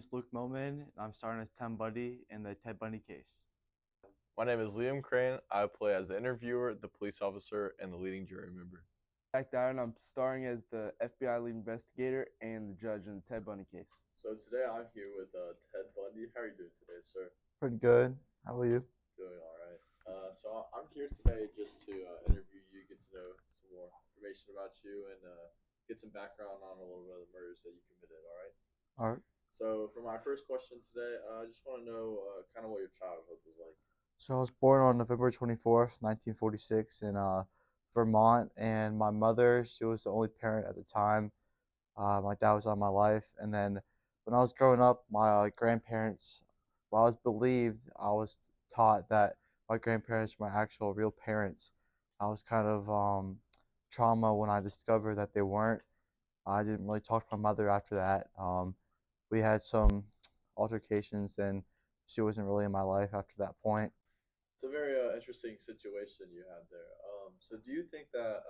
is Luke Millman, and I'm starring as Tim Bundy in the Ted Bundy case. My name is Liam Crane. I play as the interviewer, the police officer, and the leading jury member. Jack Dyer, I'm starring as the FBI lead investigator and the judge in the Ted Bundy case. So today I'm here with Ted Bundy. How are you doing today, sir? Pretty good. How about you? Doing all right. So I'm here today just to interview you, get to know some more information about you, and get some background on a little bit of the murders that you committed. All right. All right. So for my first question today, I just want to know kind of what your childhood was like. So I was born on November 24th, 1946 in Vermont, and my mother, she was the only parent at the time. My dad was out of my life, and then when I was growing up, my grandparents, well, I was believed, I was taught that my grandparents were my actual real parents. I was kind of trauma when I discovered that they weren't. I didn't really talk to my mother after that. We had some altercations, and she wasn't really in my life after that point. It's a very interesting situation you had there. So do you think that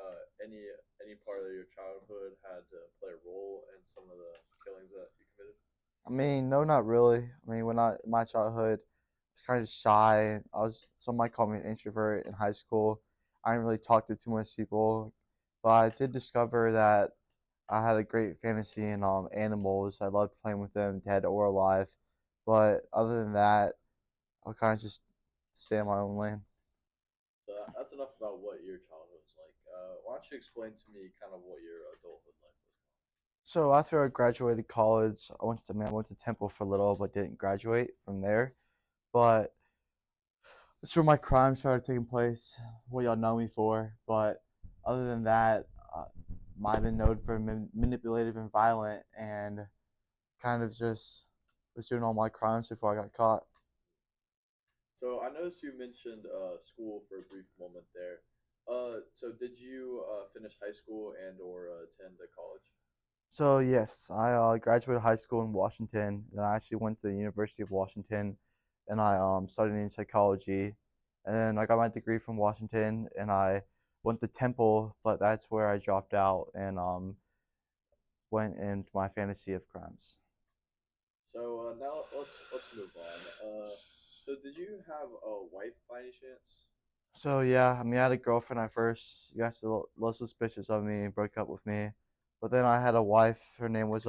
any part of your childhood had to play a role in some of the killings that you committed? I mean, no, not really. I mean, in my childhood, I was kind of shy. Some might call me an introvert in high school. I didn't really talk to too much people, but I did discover that I had a great fantasy in animals. I loved playing with them, dead or alive. But other than that, I'll kind of just stay in my own lane. So that's enough about what your childhood was like. Why don't you explain to me kind of what your adulthood life was like? So after I graduated college, I went to Temple for a little, but didn't graduate from there. But that's where my crime started taking place. What y'all know me for, but other than that, I've been known for manipulative and violent, and kind of just was doing all my crimes before I got caught. So I noticed you mentioned school for a brief moment there. So did you finish high school and or attend a college? So yes, I graduated high school in Washington. Then I actually went to the University of Washington, and I studied in psychology. And then I got my degree from Washington, and I went to Temple, but that's where I dropped out and went into my fantasy of crimes. So now let's move on. So did you have a wife by any chance? So yeah, I mean, I had a girlfriend at first. She got a little suspicious of me and broke up with me. But then I had a wife. Her name was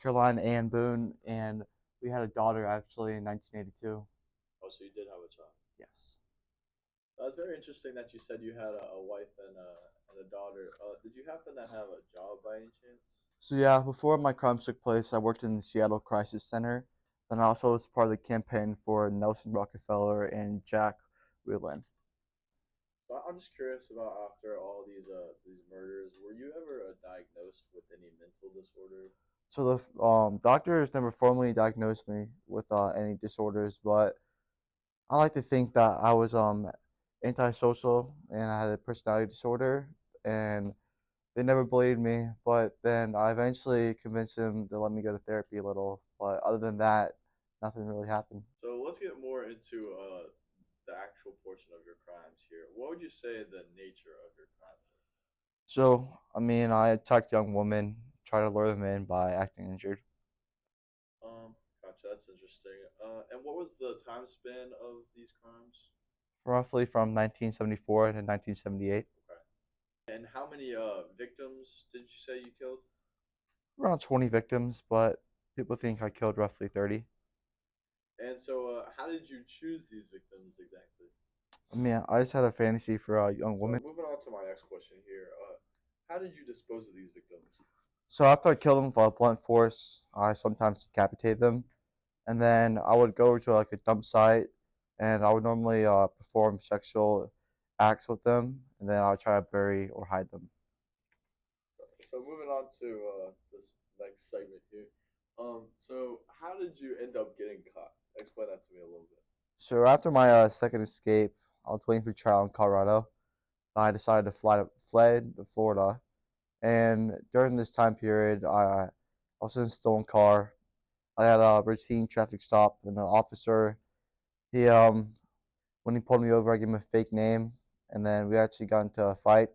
Caroline Ann Boone, and we had a daughter actually in 1982. Oh, so you did have a child. Yes. That's very interesting that you said you had a wife and a daughter. Did you happen to have a job by any chance? So yeah, before my crimes took place, I worked in the Seattle Crisis Center. Then I also was part of the campaign for Nelson Rockefeller and Jack Whelan. So I'm just curious about after all these murders, were you ever diagnosed with any mental disorder? So the doctors never formally diagnosed me with any disorders, but I like to think that I was antisocial and I had a personality disorder, and they never believed me. But then I eventually convinced them to let me go to therapy a little. But other than that, nothing really happened. So let's get more into the actual portion of your crimes here. What would you say the nature of your crimes are? So I mean, I attacked young women, tried to lure them in by acting injured. Gotcha. That's interesting. And what was the time span of these crimes? Roughly from 1974 to 1978. Okay. And how many victims did you say you killed? Around 20 victims, but people think I killed roughly 30. And so, how did you choose these victims exactly? I mean, I just had a fantasy for a young woman. So moving on to my next question here. How did you dispose of these victims? So after I killed them with a blunt force, I sometimes decapitate them, and then I would go to like a dump site, and I would normally perform sexual acts with them, and then I would try to bury or hide them. So moving on to this next segment here. So how did you end up getting caught? Explain that to me a little bit. So after my second escape, I was waiting for trial in Colorado. I decided to fled to Florida, and during this time period, I was in a stolen car. I had a routine traffic stop, and an officer, he when he pulled me over, I gave him a fake name, and then we actually got into a fight.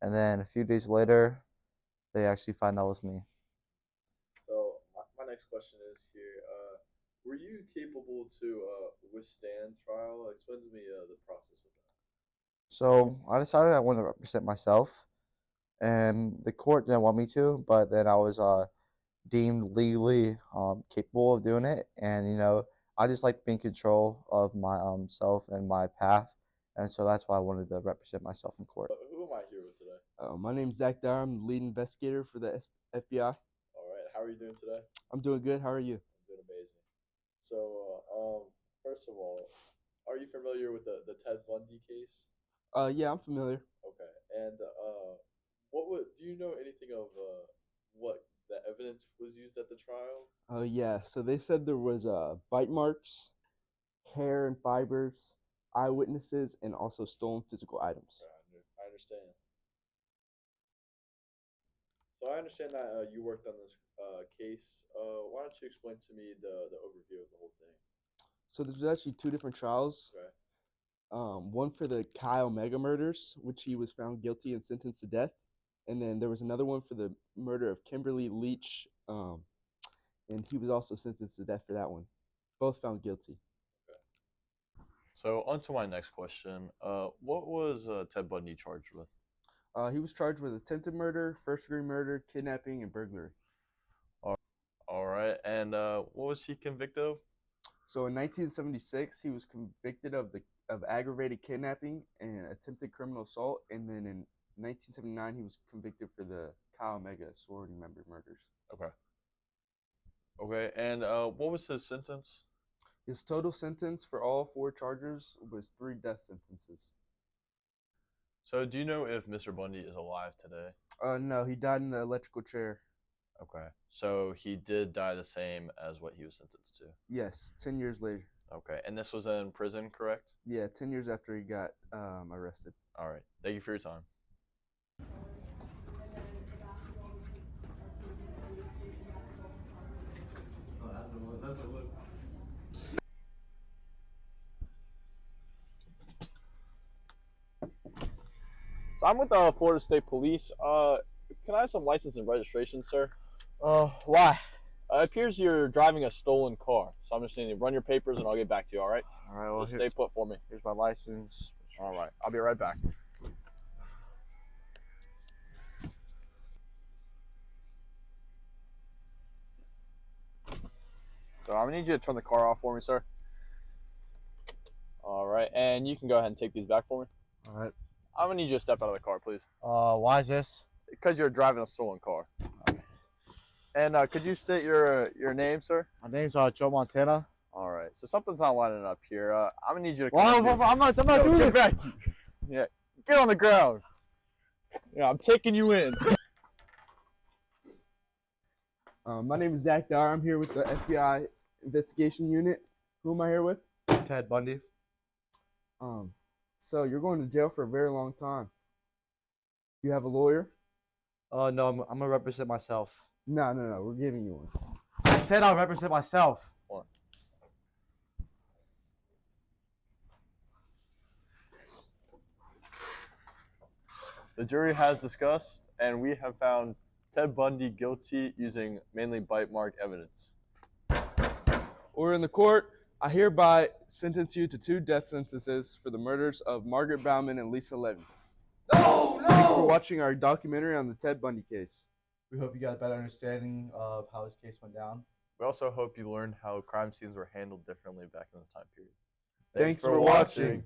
And then a few days later, they actually found out it was me. So my next question is here. were you capable to withstand trial? Explain to me the process of that. So I decided I wanted to represent myself, and the court didn't want me to, but then I was deemed legally capable of doing it, and I just like being in control of my self and my path, and so that's why I wanted to represent myself in court. Who am I here with today? My name's Zach Dyer. I'm the lead investigator for the FBI. All right, how are you doing today? I'm doing good. How are you? I'm doing amazing. So, first of all, are you familiar with the Ted Bundy case? Yeah, I'm familiar. Okay, and do you know anything of what the evidence was used at the trial? Yeah, so they said there was bite marks, hair and fibers, eyewitnesses, and also stolen physical items. I understand. So I understand that you worked on this case. Why don't you explain to me the overview of the whole thing? So there's actually two different trials. Okay. One for the Kyle Mega murders, which he was found guilty and sentenced to death. And then there was another one for the murder of Kimberly Leach, and he was also sentenced to death for that one. Both found guilty. Okay. So on to my next question. What was Ted Bundy charged with? He was charged with attempted murder, first-degree murder, kidnapping, and burglary. All right, and what was he convicted of? So in 1976, he was convicted of aggravated kidnapping and attempted criminal assault, and then in 1979, he was convicted for the Kyle Mega sorority member murders. Okay. Okay, and what was his sentence? His total sentence for all four charges was 3 death sentences. So do you know if Mr. Bundy is alive today? No, he died in the electrical chair. Okay, so he did die the same as what he was sentenced to. Yes, 10 years later. Okay, and this was in prison, correct? Yeah, 10 years after he got arrested. All right, thank you for your time. So I'm with the Florida State Police. Can I have some license and registration, sir? Why? It appears you're driving a stolen car, so I'm just going to run your papers and I'll get back to you, all right? All right, well, Just stay put for me. here's my license. All right, I'll be right back. So I'm going to need you to turn the car off for me, sir. All right, and you can go ahead and take these back for me. All right. I'm going to need you to step out of the car, please. Why is this? Because you're driving a stolen car. And could you state your name, sir? My name's Joe Montana. All right. So something's not lining up here. I'm gonna need you to. Well, I'm not doing Get it. back. Yeah. Get on the ground. Yeah, I'm taking you in. My name is Zach Dyer. I'm here with the FBI investigation unit. Who am I here with? Ted Bundy. So you're going to jail for a very long time. You have a lawyer? No, I'm gonna represent myself. No. We're giving you one. I said I'll represent myself. What? The jury has discussed, and we have found Ted Bundy guilty using mainly bite mark evidence. Order in the court. I hereby sentence you to 2 death sentences for the murders of Margaret Bauman and Lisa Levy. No, Thank you for watching our documentary on the Ted Bundy case. We hope you got a better understanding of how this case went down. We also hope you learned how crime scenes were handled differently back in this time period. Thanks for watching.